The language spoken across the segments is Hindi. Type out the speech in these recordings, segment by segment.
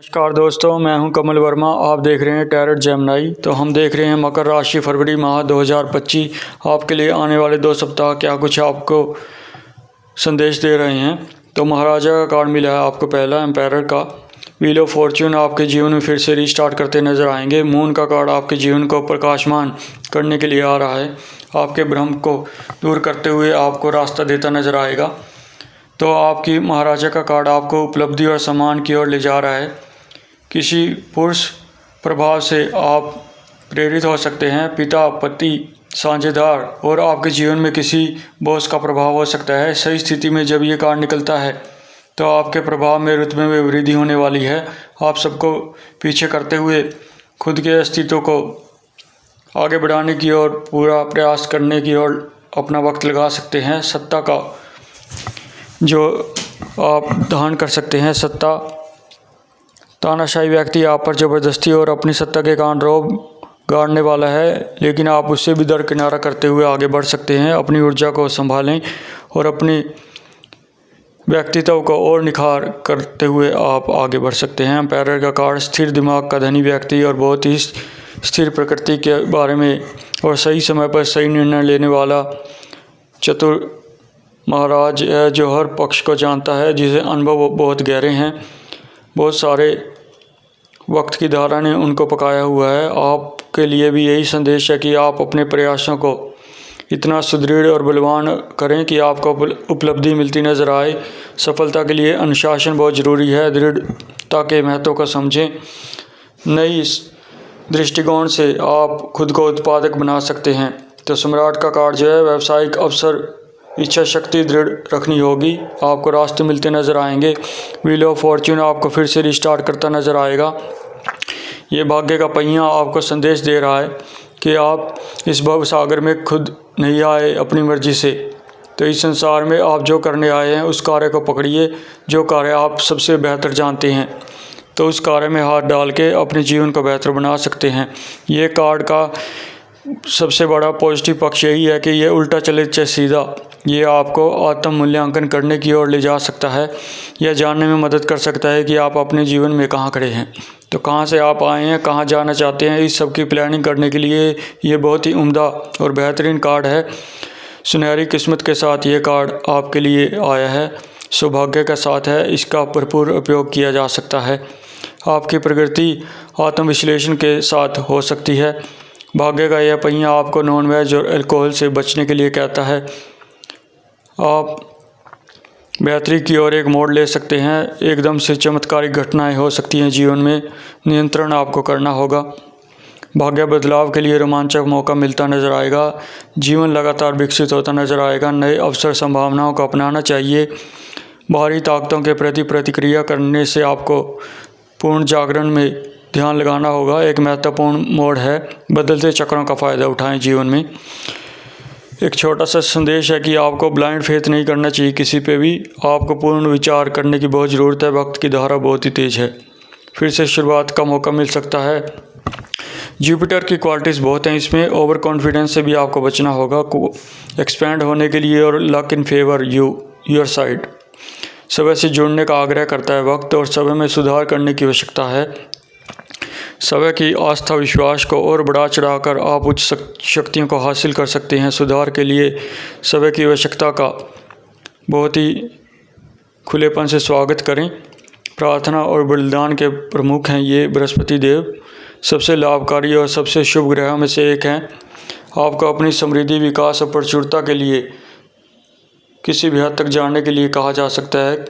नमस्कार दोस्तों, मैं हूं कमल वर्मा। आप देख रहे हैं टैरोट जेमिनी। तो हम देख रहे हैं मकर राशि फरवरी माह 2025 आपके लिए आने वाले 2 सप्ताह क्या कुछ आपको संदेश दे रहे हैं। तो महाराजा का कार्ड मिला है आपको, पहला एम्पायर का। व्हील ऑफ फॉर्च्यून आपके जीवन में फिर से रिस्टार्ट करते नजर आएंगे। मून का कार्ड आपके जीवन को प्रकाशमान करने के लिए आ रहा है, आपके भ्रम को दूर करते हुए आपको रास्ता देता नजर आएगा। तो आपकी महाराजा का कार्ड आपको उपलब्धि और सम्मान की ओर ले जा रहा है। किसी पुरुष प्रभाव से आप प्रेरित हो सकते हैं, पिता, पति, साझेदार, और आपके जीवन में किसी बॉस का प्रभाव हो सकता है। सही स्थिति में जब ये कार्ड निकलता है तो आपके प्रभाव में रुतबे में वृद्धि होने वाली है। आप सबको पीछे करते हुए खुद के अस्तित्व को आगे बढ़ाने की ओर पूरा प्रयास करने की ओर अपना वक्त लगा सकते हैं। सत्ता का जो आप धारण कर सकते हैं, सत्ता। तानाशाही व्यक्ति आप पर ज़बरदस्ती और अपनी सत्ता के कारण रोब गाड़ने वाला है, लेकिन आप उससे भी दरकिनारा करते हुए आगे बढ़ सकते हैं। अपनी ऊर्जा को संभालें और अपनी व्यक्तित्व को और निखार करते हुए आप आगे बढ़ सकते हैं। एम्पायर का कार्ड स्थिर दिमाग का धनी व्यक्ति और बहुत ही स्थिर प्रकृति के बारे में और सही समय पर सही निर्णय लेने वाला चतुर महाराज है, जो हर पक्ष को जानता है, जिसे अनुभव बहुत गहरे हैं। बहुत सारे वक्त की धारा ने उनको पकाया हुआ है। आपके लिए भी यही संदेश है कि आप अपने प्रयासों को इतना सुदृढ़ और बलवान करें कि आपको उपलब्धि मिलती नज़र आए। सफलता के लिए अनुशासन बहुत ज़रूरी है। दृढ़ता के महत्व को समझें। नई दृष्टिकोण से आप खुद को उत्पादक बना सकते हैं। तो सम्राट का कार्ड जो है, व्यावसायिक अवसर, इच्छा शक्ति दृढ़ रखनी होगी। आपको रास्ते मिलते नज़र आएंगे। व्हील ऑफ फॉर्च्यून आपको फिर से रिस्टार्ट करता नज़र आएगा। ये भाग्य का पहिया आपको संदेश दे रहा है कि आप इस भव सागर में खुद नहीं आए अपनी मर्जी से। तो इस संसार में आप जो करने आए हैं उस कार्य को पकड़िए, जो कार्य आप सबसे बेहतर जानते हैं। तो उस कार्य में हाथ डाल के अपने जीवन को बेहतर बना सकते हैं। ये कार्ड का सबसे बड़ा पॉजिटिव पक्ष यही है कि ये उल्टा चले चाहे सीधा, ये आपको आत्म मूल्यांकन करने की ओर ले जा सकता है। यह जानने में मदद कर सकता है कि आप अपने जीवन में कहाँ खड़े हैं, तो कहाँ से आप आए हैं, कहाँ जाना चाहते हैं। इस सब की प्लानिंग करने के लिए ये बहुत ही उम्दा और बेहतरीन कार्ड है। सुनहरी किस्मत के साथ ये कार्ड आपके लिए आया है, सौभाग्य का साथ है। इसका भरपूर उपयोग किया जा सकता है। आपकी प्रगति आत्मविश्लेषण के साथ हो सकती है। भाग्य का यह पहिया आपको नॉन वेज और अल्कोहल से बचने के लिए कहता है। आप बेहतरी की ओर एक मोड़ ले सकते हैं। एकदम से चमत्कारिक घटनाएं हो सकती हैं जीवन में, नियंत्रण आपको करना होगा। भाग्य बदलाव के लिए रोमांचक मौका मिलता नज़र आएगा। जीवन लगातार विकसित होता नज़र आएगा। नए अवसर संभावनाओं को अपनाना चाहिए। बाहरी ताकतों के प्रति प्रतिक्रिया करने से आपको पूर्ण जागरण में ध्यान लगाना होगा। एक महत्वपूर्ण मोड़ है। बदलते चक्रों का फ़ायदा उठाएं जीवन में। एक छोटा सा संदेश है कि आपको ब्लाइंड फेथ नहीं करना चाहिए किसी पे भी। आपको पूर्ण विचार करने की बहुत ज़रूरत है। वक्त की धारा बहुत ही तेज़ है। फिर से शुरुआत का मौका मिल सकता है। जुपिटर की क्वालिटीज़ बहुत हैं इसमें। ओवर कॉन्फिडेंस से भी आपको बचना होगा। एक्सपैंड होने के लिए और luck in favour your side. समय से जुड़ने का आग्रह करता है वक्त, और समय में सुधार करने की आवश्यकता है। समय की आस्था विश्वास को और बढ़ा चढ़ाकर आप उच्च शक्तियों को हासिल कर सकते हैं। सुधार के लिए समय की आवश्यकता का बहुत ही खुलेपन से स्वागत करें। प्रार्थना और बलिदान के प्रमुख हैं ये बृहस्पति देव। सबसे लाभकारी और सबसे शुभ ग्रहों में से एक हैं। आपको अपनी समृद्धि, विकास और प्रचुरता के लिए किसी भी हद तक जानने के लिए कहा जा सकता है।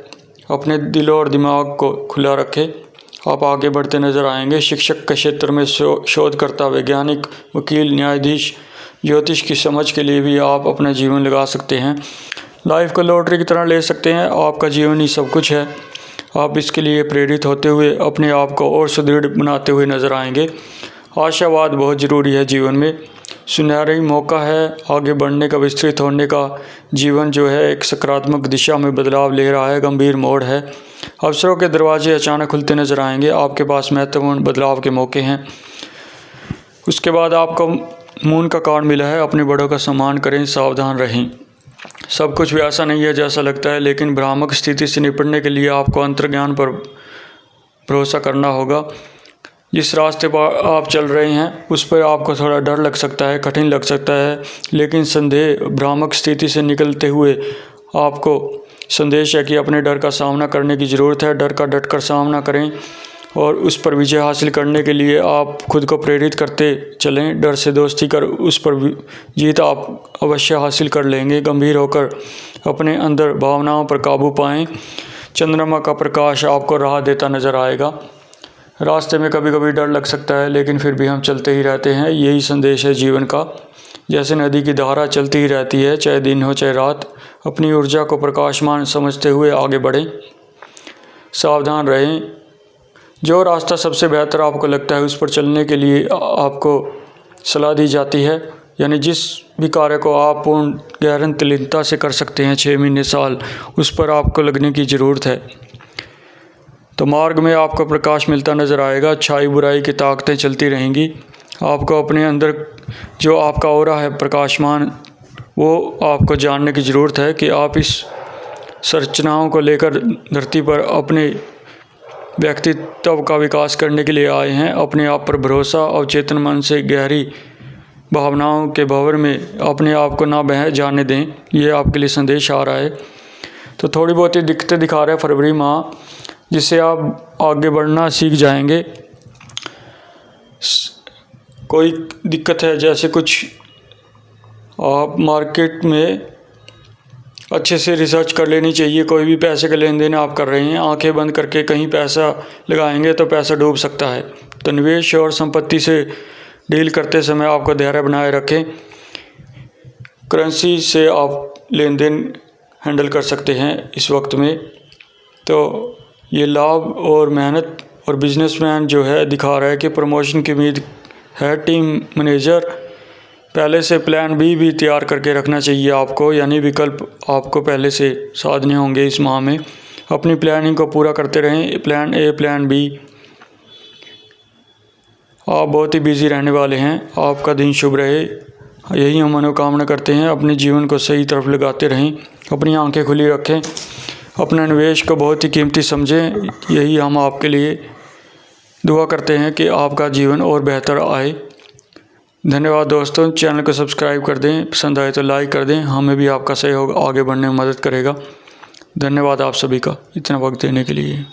अपने दिल और दिमाग को खुला रखें। आप आगे बढ़ते नजर आएंगे। शिक्षक के क्षेत्र में शोधकर्ता, वैज्ञानिक, वकील, न्यायाधीश, ज्योतिष की समझ के लिए भी आप अपना जीवन लगा सकते हैं। लाइफ को लॉटरी की तरह ले सकते हैं। आपका जीवन ही सब कुछ है। आप इसके लिए प्रेरित होते हुए अपने आप को और सुदृढ़ बनाते हुए नजर आएंगे। आशावाद बहुत ज़रूरी है जीवन में। सुनहरी मौका है आगे बढ़ने का, विस्तृत होने का। जीवन जो है एक सकारात्मक दिशा में बदलाव ले रहा है। गंभीर मोड़ है। अवसरों के दरवाजे अचानक खुलते नजर आएंगे। आपके पास महत्वपूर्ण बदलाव के मौके हैं। उसके बाद आपको मून का कार्ड मिला है। अपने बड़ों का सम्मान करें, सावधान रहें। सब कुछ वैसा नहीं है जैसा लगता है, लेकिन भ्रामक स्थिति से निपटने के लिए आपको अंतर्ज्ञान पर भरोसा करना होगा। जिस रास्ते पर आप चल रहे हैं उस पर आपको थोड़ा डर लग सकता है, कठिन लग सकता है, लेकिन संदेह भ्रामक स्थिति से निकलते हुए आपको संदेश है कि अपने डर का सामना करने की ज़रूरत है। डर का डटकर सामना करें और उस पर विजय हासिल करने के लिए आप खुद को प्रेरित करते चलें। डर से दोस्ती कर उस पर जीत आप अवश्य हासिल कर लेंगे। गंभीर होकर अपने अंदर भावनाओं पर काबू पाएं। चंद्रमा का प्रकाश आपको राह देता नज़र आएगा। रास्ते में कभी कभी डर लग सकता है, लेकिन फिर भी हम चलते ही रहते हैं। यही संदेश है जीवन का। जैसे नदी की धारा चलती ही रहती है, चाहे दिन हो चाहे रात। अपनी ऊर्जा को प्रकाशमान समझते हुए आगे बढ़ें, सावधान रहें। जो रास्ता सबसे बेहतर आपको लगता है उस पर चलने के लिए आपको सलाह दी जाती है। यानी जिस भी कार्य को आप पूर्ण गहन तल्लीनता से कर सकते हैं 6 महीने साल, उस पर आपको लगने की ज़रूरत है। तो मार्ग में आपको प्रकाश मिलता नज़र आएगा। अच्छाई बुराई की ताकतें चलती रहेंगी। आपको अपने अंदर जो आपका ऑरा है प्रकाशमान, वो आपको जानने की ज़रूरत है कि आप इस संरचनाओं को लेकर धरती पर अपने व्यक्तित्व का विकास करने के लिए आए हैं। अपने आप पर भरोसा और चेतन मन से गहरी भावनाओं के भंवर में अपने आप को ना बह जाने दें। ये आपके लिए संदेश आ रहा है। तो थोड़ी बहुत ही दिक्कतें दिखा रहा है फरवरी माह, जिससे आप आगे बढ़ना सीख जाएंगे। कोई दिक्कत है, जैसे कुछ आप मार्केट में अच्छे से रिसर्च कर लेनी चाहिए। कोई भी पैसे का लेन देन आप कर रहे हैं, आंखें बंद करके कहीं पैसा लगाएंगे तो पैसा डूब सकता है। तो निवेश और संपत्ति से डील करते समय आपको धैर्य बनाए रखें। करेंसी से आप लेन देन हैंडल कर सकते हैं इस वक्त में। तो ये लाभ और मेहनत और बिजनेसमैन जो है दिखा रहा है कि प्रमोशन की उम्मीद है। टीम मैनेजर पहले से प्लान बी भी तैयार करके रखना चाहिए आपको, यानी विकल्प आपको पहले से साधने होंगे इस माह में। अपनी प्लानिंग को पूरा करते रहें, प्लान ए प्लान बी। आप बहुत ही बिजी रहने वाले हैं। आपका दिन शुभ रहे, यही हम मनोकामना करते हैं। अपने जीवन को सही तरफ लगाते रहें, अपनी आंखें खुली रखें, अपना निवेश को बहुत ही कीमती समझें। यही हम आपके लिए दुआ करते हैं कि आपका जीवन और बेहतर आए। धन्यवाद दोस्तों। चैनल को सब्सक्राइब कर दें, पसंद आए तो लाइक कर दें। हमें भी आपका सहयोग आगे बढ़ने में मदद करेगा। धन्यवाद आप सभी का इतना वक्त देने के लिए।